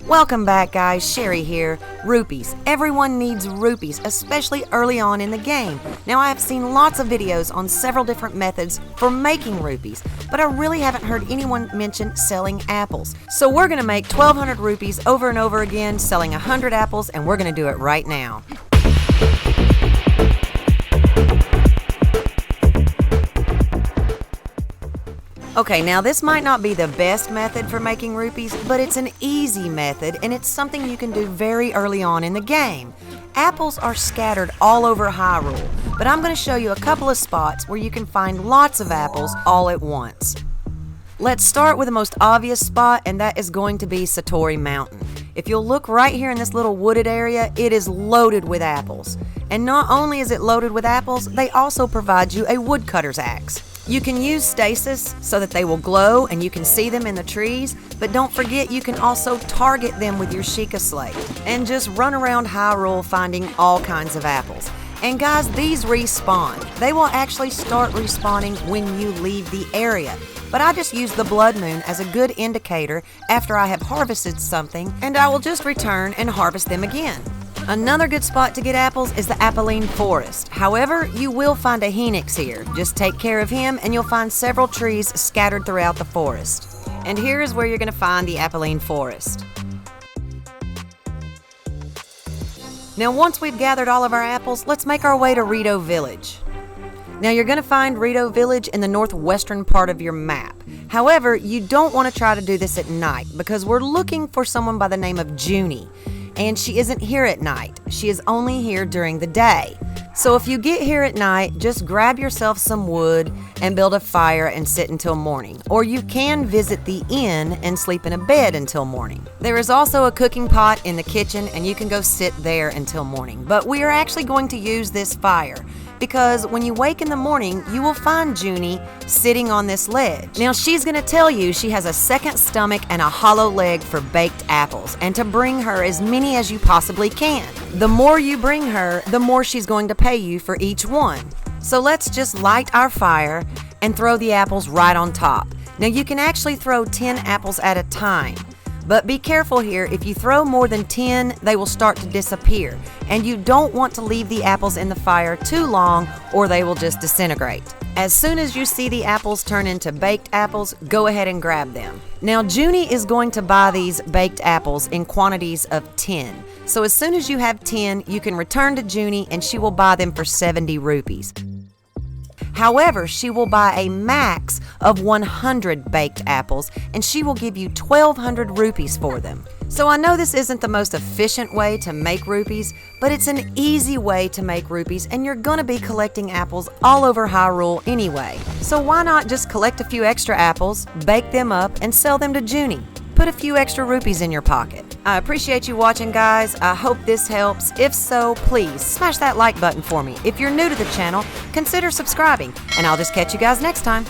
Welcome back, guys. Sherry here. Rupees. Everyone needs rupees, especially early on in the game. Now, I have seen lots of videos on several different methods for making rupees, but I really haven't heard anyone mention selling apples. So we're going to make 1,200 rupees over and over again, selling 100 apples, and we're going to do it right now. Okay, now this might not be the best method for making rupees, but it's an easy method and it's something you can do very early on in the game. Apples are scattered all over Hyrule, but I'm going to show you a couple of spots where you can find lots of apples all at once. Let's start with the most obvious spot, and that is going to be Satori Mountain. If you'll look right here in this little wooded area, it is loaded with apples. And not only is it loaded with apples, they also provide you a woodcutter's axe. You can use stasis so that they will glow and you can see them in the trees, but don't forget you can also target them with your Sheikah Slate and just run around Hyrule finding all kinds of apples. And guys, these respawn. They will actually start respawning when you leave the area. But I just use the blood moon as a good indicator after I have harvested something, and I will just return and harvest them again. Another good spot to get apples is the Apolline Forest. However, you will find a Phoenix here. Just take care of him and you'll find several trees scattered throughout the forest. And here is where you're going to find the Apolline Forest. Now once we've gathered all of our apples, let's make our way to Rito Village. Now you're going to find Rito Village in the northwestern part of your map. However, you don't want to try to do this at night because we're looking for someone by the name of Junie. And she isn't here at night. She is only here during the day. So if you get here at night, just grab yourself some wood and build a fire and sit until morning. Or you can visit the inn and sleep in a bed until morning. There is also a cooking pot in the kitchen and you can go sit there until morning. But we are actually going to use this fire because when you wake in the morning, you will find Junie sitting on this ledge. Now she's going to tell you she has a second stomach and a hollow leg for baked apples and to bring her as many as you possibly can. The more you bring her, the more she's going to pay you for each one. So let's just light our fire and throw the apples right on top. Now you can actually throw 10 apples at a time. But be careful here, if you throw more than 10, they will start to disappear. And you don't want to leave the apples in the fire too long or they will just disintegrate. As soon as you see the apples turn into baked apples, go ahead and grab them. Now Junie is going to buy these baked apples in quantities of 10. So as soon as you have 10, you can return to Junie and she will buy them for 70 rupees. However, she will buy a max of 100 baked apples and she will give you 1,200 rupees for them. So I know this isn't the most efficient way to make rupees, but it's an easy way to make rupees and you're going to be collecting apples all over Hyrule anyway. So why not just collect a few extra apples, bake them up, and sell them to Junie? Put a few extra rupees in your pocket. I appreciate you watching, guys. I hope this helps. If so, please smash that like button for me. If you're new to the channel, consider subscribing, and I'll just catch you guys next time.